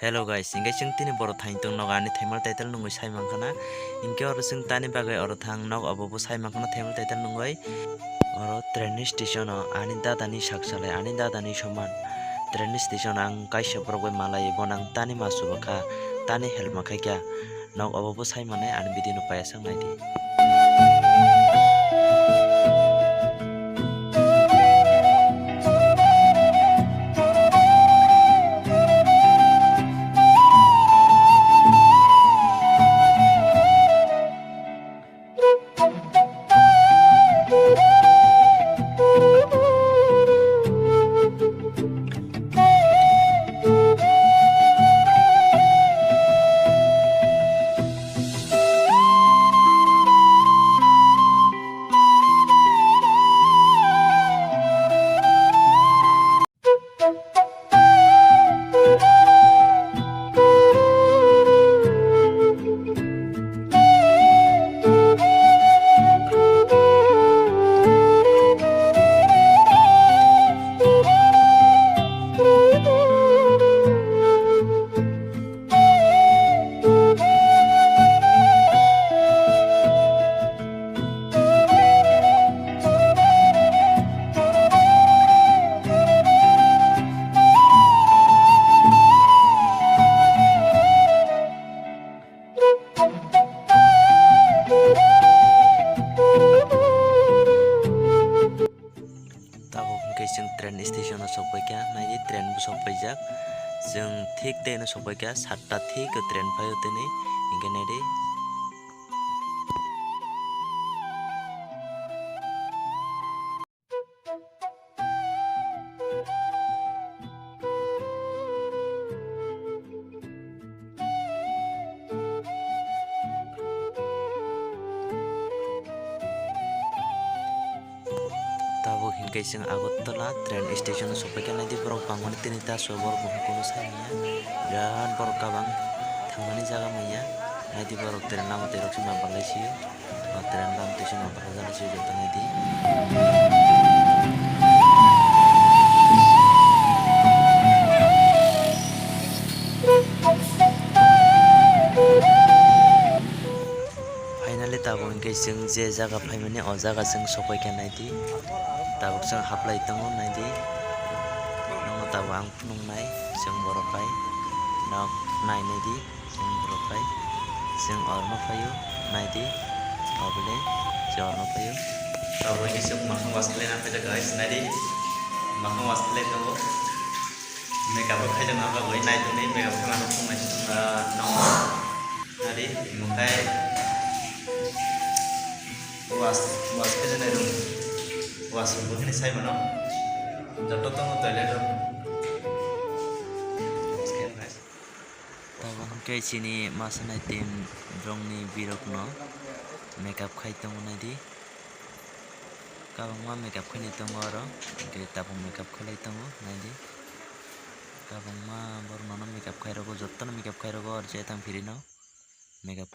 Hello guys, ingke sing tini boro thaing tong nog ani thaimar title nungoi sai mangkhana ingke oro sing tani bagai oro thang nog abobo sai mangkhana thaimar title nungoi oro train station o ani dadani saksalai ani dadani soman train station ang kaisa borok bai malai bonang tani masu bakha tani help makhai kya nog abobo sai manai ani bidino paya sang naidi. Sing train station o sokpaikya naidi train bu sokpaijak jeng thik te no sokpaikya 7ta thik train phaio tini ingke naidi tabo hingke sing Agartala train station o sokpaikya naidi borok bangmani tinita sobor buhukunu saimanya birat borok kabang thangmani jaga maya naidi borok train lama terok sima balaisio train lam station o balaisio joto naidi. Finally tabo hingke sing je jaga phaimani o jaga sing sokpaikya naidi tabuk sing haplai tongo naidi nongo tabo ang phunungnai sing borokai nok nai naidi sing borokai sing orno phaio naidi obole je orno phaio tabo ni sing makhang wasle na phaja guys naidi makhang wasle tongo makeup khai jang aba goi nai tuni makeup khai mano phungnai nongo naidi mukai was phaja nai rung washroom begini saya mana jatuh tunggu toilet sekian guys tabang ke sini masa nai tim drong ni birok no makeup khai tong naidi kabang ma makeup khai ni tong oro ke tabang makeup khalai tong naidi kabang ma bor no makeup khai rogo jotto makeup khai rogo or je tang phirino makeup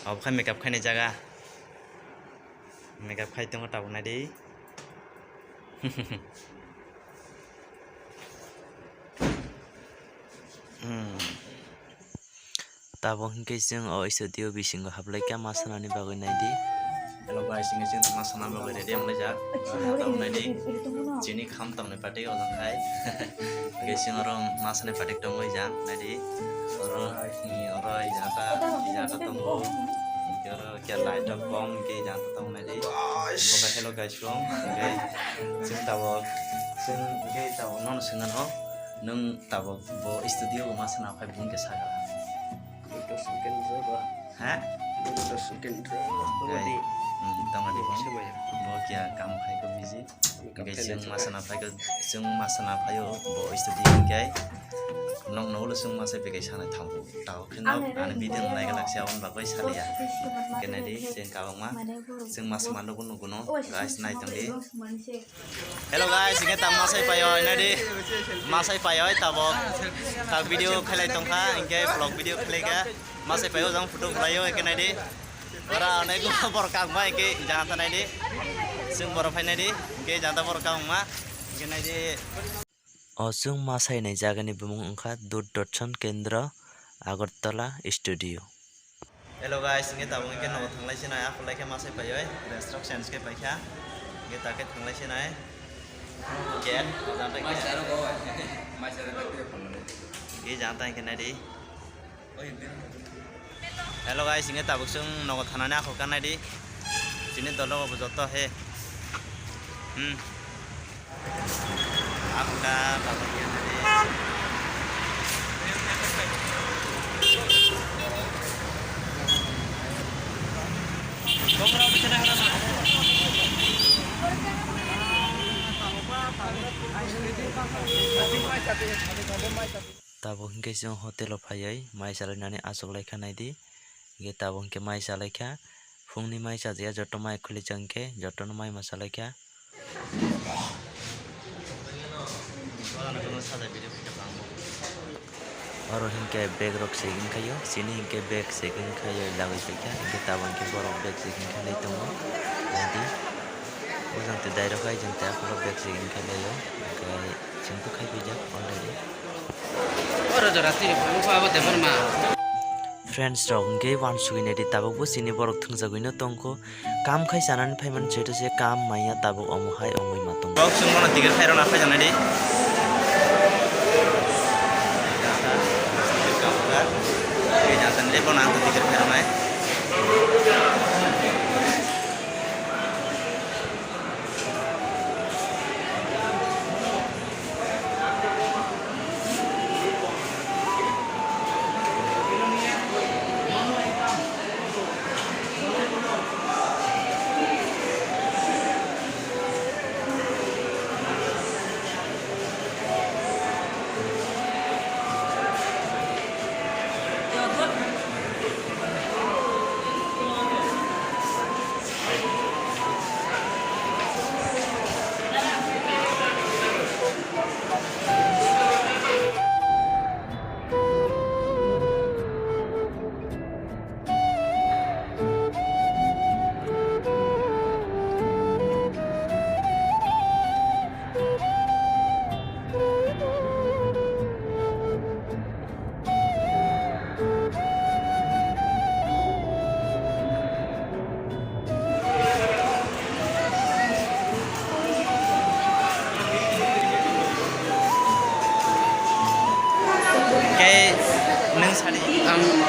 ab khai makeup khai ni jaga makeup khai tongo tabo naidi tabo hingke jeng o studio bisingo haplaikya masanani bagoi naidi. Hello guys, ingke jeng masana bagoi ready amlaijak tabo naidi chini kham tamne pati ojang khai ge jeng oro masane pati tongo jang naidi oro ijata tongo oro kya light up bom ke jata tongo naidi boka hello guys from ge jeng tabo jeng ge tabo non singan ho nung tabo bo studio masana khai bung ke saga ha tama di bo kya kam khai ko busy ge jeng masana phayo bo studio ke nong no lo sung masai pekai sana thambu tau khino an bidin nai galak sia on bagoi salia kenadi jeng kawang ma jeng mas mando kuno kuno guys nai tangdi. Hello guys, inge tam masai payo nadi masai payo tabo tak video khalai tongkha inge vlog video khalai ga masai payo jang photo khlaio kenadi ora nai ko bor kang ma inge jangan tanai di sung bor phai nai di inge janta bor kang ma kenadi Osung masai nai jagani bumung ongkha Doordarshan Kendra Agartala Studio. Hello guys, nge tabung nge no thanglai sinai akulai ke masai payoi instructions ke paikha nge take thanglai sinai get jantai ke ge jantai ke nadi. Hello guys, nge tabuk sung no thanane akul kan nadi sini dolo bo joto he aku ka tabuk ke nadi. Tabuk hingke jong hotel o phaioi mai salai asoklai kha naidi ge tabuk hingke mai salai kha phungni mai sajaya joto mai khuli jangke joto no mai masalai kha oro hingke bag rok seging khayo sini hingke bag seging khayo lagoi paikha hingke tabuk hingke borok bag seging kha lai tongo naidi ojangte dairok hai jangte akholo bag seging kha laio kai jingpo khai bijak already. Friends rok hingke wansugui naidi tabuk bo sini borok thungjagui no tongkho kam khai sanani phaiman jeto se kam maya tabuk omo hai ongoi matong. Bok sung mono tiket khairona phaijan nadi. Ge jantan le bon ang tiket khairona.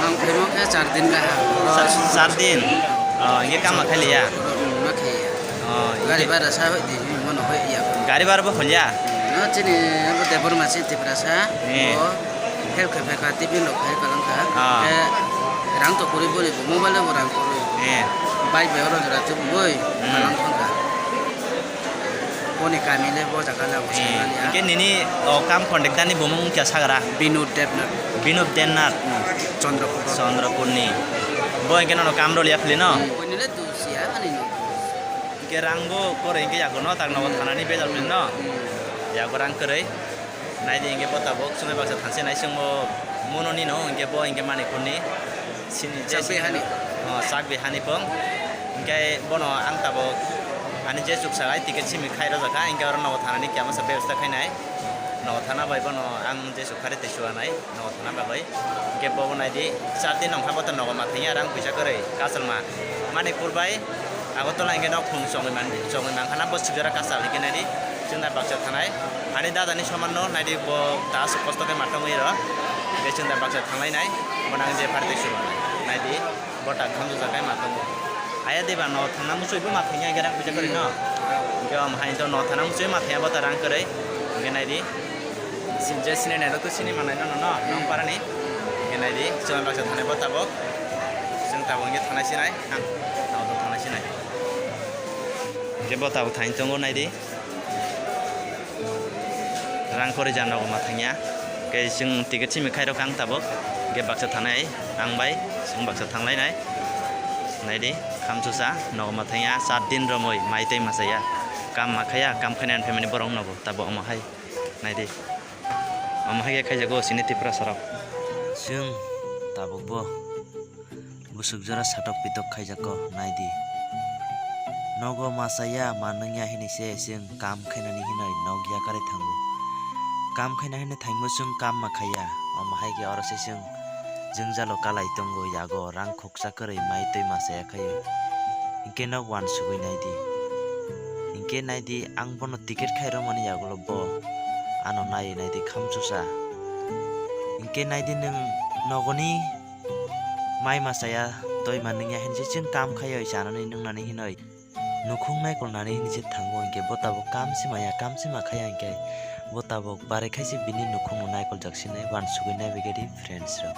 Ang phemo ke 4 दिन का है 4 दिन ये काम खाली या मखे गाड़ी भाड़ा सा होई दि मन होई या गाड़ी बार बो खोलिया न चिनि अब देबर मासे तिप्रा सा ओ हेल खे फेका टिपि लोक है कलंग का के रां तो पुरी पुरी मोबाइल में रां पुरी बाइक में और जरा तो बोई कलंग का कोनी कामिले बो जकाला उछालिया के निनी काम कॉन्टैक्ट दानी बुमंग क्या सागरा विनोद देवनाथ चंद्रपुर नि बो इनके नो काम रो लिया फली न कोनिले दुसिया अनि न के रांगबो करे इनके यागो न ताक नगो थानानि बेजाल फली न यागो रां करे नाइदि इनके पता बक सुमे बाक्सा थानसे नाइ संबो मोनोनि न इनके बो इनके माने कोनि सिनि जेसे हानि साग बेहानि पं इनके बनो आं Tabo ani je suk sagai tiket simi khairo jaka inga oro nago thanani kya masa ব্যবস্থা khainai nago thana bai bono ang je suk khare tesua nai nago thana bai ke bo nai di 4 din nongkha bota nago mathaiya rang puisa korei kasalma manipur bai agotola inge nok phung songai man khana bo sujara kasal ni kenadi chunda baksa thanai ani dadani samanno nai di bo ta suposto ke matongui ro ge chunda baksa thanglai nai bonang je pharte tesua nai di bota khamju jakai matongo ayah deba no thana musoi bo mathaiya gerang puja kori no ge am hain to no thana musoi mathaiya bota rang korei ge nai di sinje sine nai to sini manai no nong parani ge nai di chona baksa thane bota bo sing ta bonge thana sinai ang na to thana sinai ge bota bo thain tongo nai di rang kori jano mathaiya ge sing tiket simi khairo kang tabok ge baksa thanai ang bai sing baksa thanglai nai nai di kamsusa no mathaiya 7 din romoi maitai masaya kam makhaya kam khainan family borong nobo tabo amahai nai di amahai khai jago siniti prasarap Sung tabuk bo busuk jara satok pitok khai jako nai di nogo masaya manangya hinise sing kam khainani hinai nogya kare thangu kam khaina hene thaimo chung kam ma khaya amahai ke oro se jung jalo kalai tongo yago rang khoksa koroi mai toi masa khayo inke no wan sugui naidi inke naidi ang bono ticket khairo mani yagulo bo ano nai naidi khamchusa inke naidi nung nogoni mai masaya toi maningya hense chung kam khayo janani nungnani hinoi nukhung nai kolnani hinse thango inke botabo kam sima khaya inke botabo bare khaisi bini nukhung nai kol jaksine wan sugui nai begedi friends ro